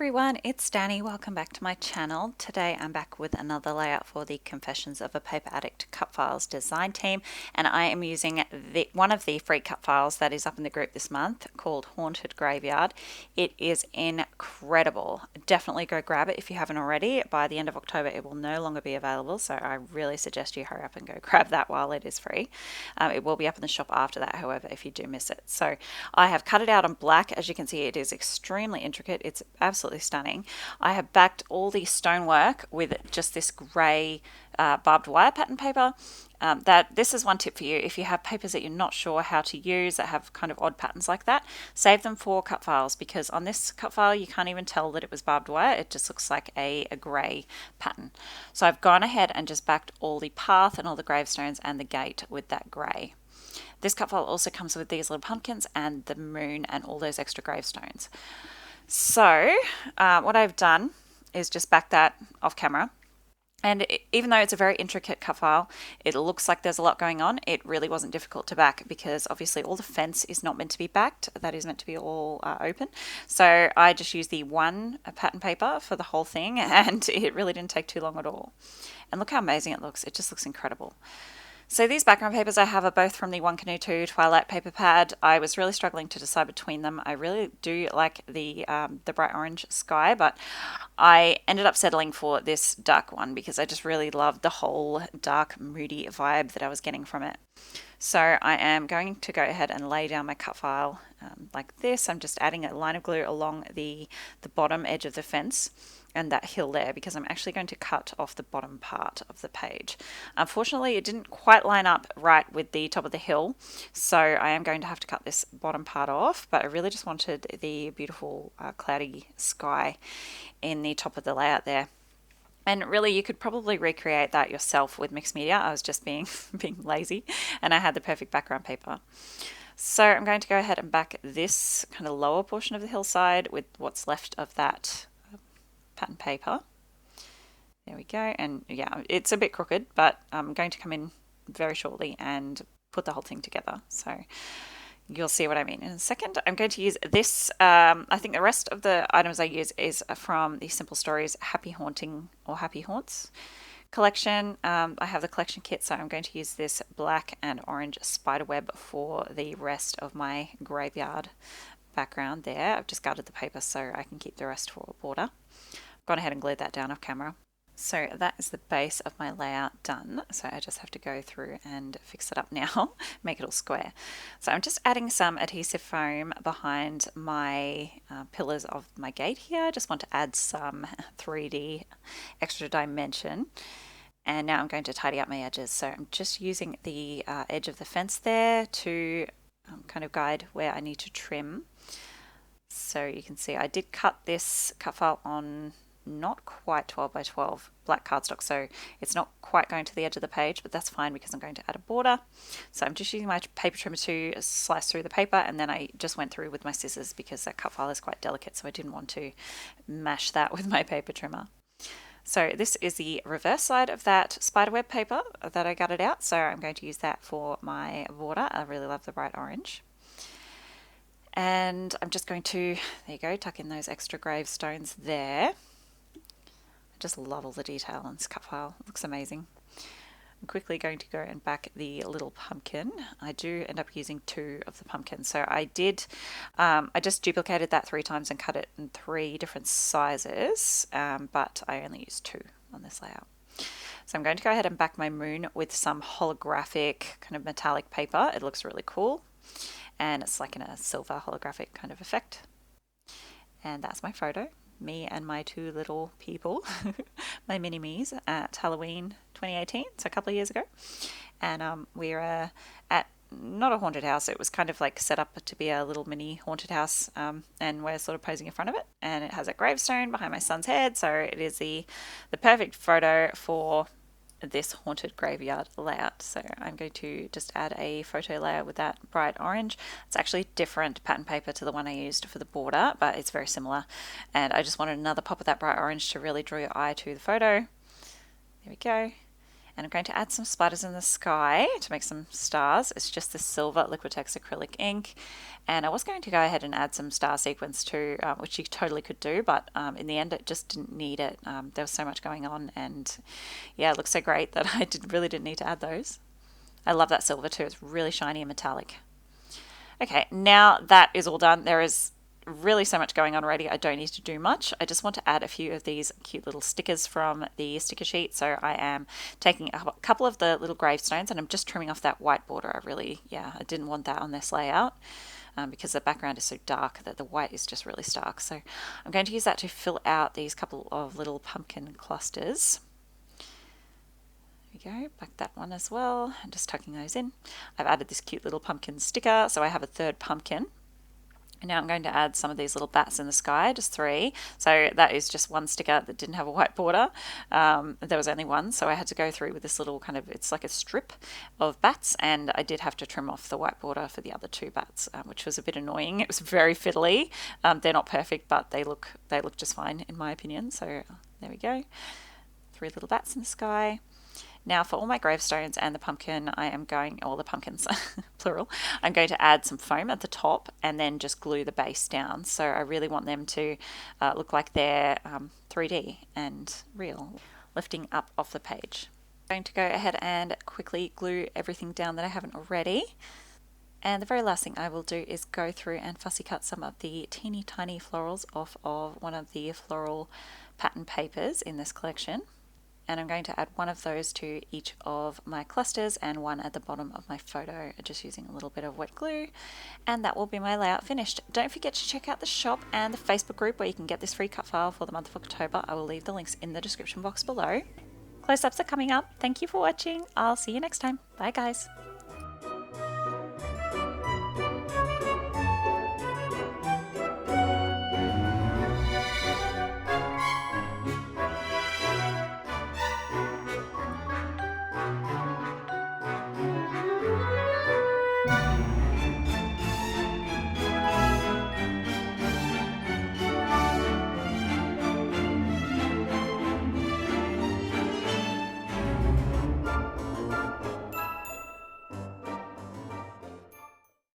everyone, it's Danny. Welcome back to my channel. Today I'm back with another layout for the Confessions of a Paper Addict cut files design team, and I am using one of the free cut files that is up in the group this month called Haunted Graveyard. It is incredible. Definitely go grab it if you haven't already. By the end of October it will no longer be available, so I really suggest you hurry up and go grab that while it is free. It will be up in the shop after that, however, if you do miss it. So I have cut it out on black. As you can see, it is extremely intricate. It's absolutely stunning. I have backed all the stonework with just this grey barbed wire pattern paper. This is one tip for you. If you have papers that you're not sure how to use that have kind of odd patterns like that, save them for cut files, because on this cut file you can't even tell that it was barbed wire. It just looks like a grey pattern. So I've gone ahead and just backed all the path and all the gravestones and the gate with that grey. This cut file also comes with these little pumpkins and the moon and all those extra gravestones. So what I've done is just back that off camera. And even though it's a very intricate cut file, it looks like there's a lot going on. It really wasn't difficult to back because obviously all the fence is not meant to be backed. That is meant to be all open. So I just used the one pattern paper for the whole thing, and it really didn't take too long at all. And look how amazing it looks. It just looks incredible. So these background papers I have are both from the One Canoe 2 Twilight paper pad. I was really struggling to decide between them. I really do like the bright orange sky, but I ended up settling for this dark one because I just really loved the whole dark, moody vibe that I was getting from it. So I am going to go ahead and lay down my cut file like this. I'm just adding a line of glue along the bottom edge of the fence and that hill there, because I'm actually going to cut off the bottom part of the page. Unfortunately, it didn't quite line up right with the top of the hill, so I am going to have to cut this bottom part off, but I really just wanted the beautiful cloudy sky in the top of the layout there. And really, you could probably recreate that yourself with mixed media. I was just being lazy, and I had the perfect background paper. So I'm going to go ahead and back this kind of lower portion of the hillside with what's left of that pattern paper. There we go. And yeah, it's a bit crooked, but I'm going to come in very shortly and put the whole thing together. So you'll see what I mean in a second. I'm going to use this. I think the rest of the items I use is from the Simple Stories Happy Haunting or Happy Haunts collection. I have the collection kit, so I'm going to use this black and orange spider web for the rest of my graveyard background there. I've just gutted the paper so I can keep the rest for a border. Gone ahead and glued that down off camera. So that is the base of my layout done. So I just have to go through and fix it up now, make it all square. So I'm just adding some adhesive foam behind my pillars of my gate here. I just want to add some 3D extra dimension. And now I'm going to tidy up my edges. So I'm just using the edge of the fence there to kind of guide where I need to trim. So you can see I did cut this cut file on not quite 12 by 12 black cardstock, so it's not quite going to the edge of the page, but that's fine because I'm going to add a border. So I'm just using my paper trimmer to slice through the paper, and then I just went through with my scissors because that cut file is quite delicate, so I didn't want to mash that with my paper trimmer. So this is the reverse side of that spiderweb paper that I gutted out, so I'm going to use that for my border. I really love the bright orange. And I'm just going to, there you go, tuck in those extra gravestones there. I just love all the detail on this cut file. It looks amazing. I'm quickly going to go and back the little pumpkin. I do end up using 2 of the pumpkins. So I just duplicated that 3 times and cut it in 3 different sizes, but I only used 2 on this layout. So I'm going to go ahead and back my moon with some holographic kind of metallic paper. It looks really cool. And it's like in a silver holographic kind of effect. And that's my photo. Me and my 2 little people, my mini-me's at Halloween 2018, so a couple of years ago. And we're at not a haunted house, it was kind of like set up to be a little mini haunted house, and we're sort of posing in front of it. And it has a gravestone behind my son's head, so it is the perfect photo for this haunted graveyard layout. So I'm going to just add a photo layer with that bright orange. It's actually different pattern paper to the one I used for the border, but it's very similar, and I just wanted another pop of that bright orange to really draw your eye to the photo. There we go. And I'm going to add some spiders in the sky to make some stars. It's just this silver Liquitex acrylic ink. And I was going to go ahead and add some star sequins too, which you totally could do, but in the end it just didn't need it. There was so much going on, and yeah, it looks so great that I really didn't need to add those. I love that silver too. It's really shiny and metallic. Okay, now that is all done. There is really so much going on already. I don't need to do much. I just want to add a few of these cute little stickers from the sticker sheet. So I am taking a couple of the little gravestones and I'm just trimming off that white border. I didn't want that on this layout. Because the background is so dark that the white is just really stark. So I'm going to use that to fill out these couple of little pumpkin clusters. There we go, back that one as well, and just tucking those in. I've added this cute little pumpkin sticker, so I have a third pumpkin. And now I'm going to add some of these little bats in the sky, just 3. So that is just one sticker that didn't have a white border. There was only one, so I had to go through with this little it's like a strip of bats, and I did have to trim off the white border for the other 2 bats, which was a bit annoying. It was very fiddly. They're not perfect, but they look just fine in my opinion. So there we go. 3 little bats in the sky. Now for all my gravestones and the pumpkin, all the pumpkins, plural, I'm going to add some foam at the top and then just glue the base down. So I really want them to look like they're 3D and real, lifting up off the page. I'm going to go ahead and quickly glue everything down that I haven't already. And the very last thing I will do is go through and fussy cut some of the teeny tiny florals off of one of the floral pattern papers in this collection. And I'm going to add one of those to each of my clusters and one at the bottom of my photo, just using a little bit of wet glue. And that will be my layout finished. Don't forget to check out the shop and the Facebook group where you can get this free cut file for the month of October. I will leave the links in the description box below. Close-ups are coming up. Thank you for watching. I'll see you next time. Bye guys.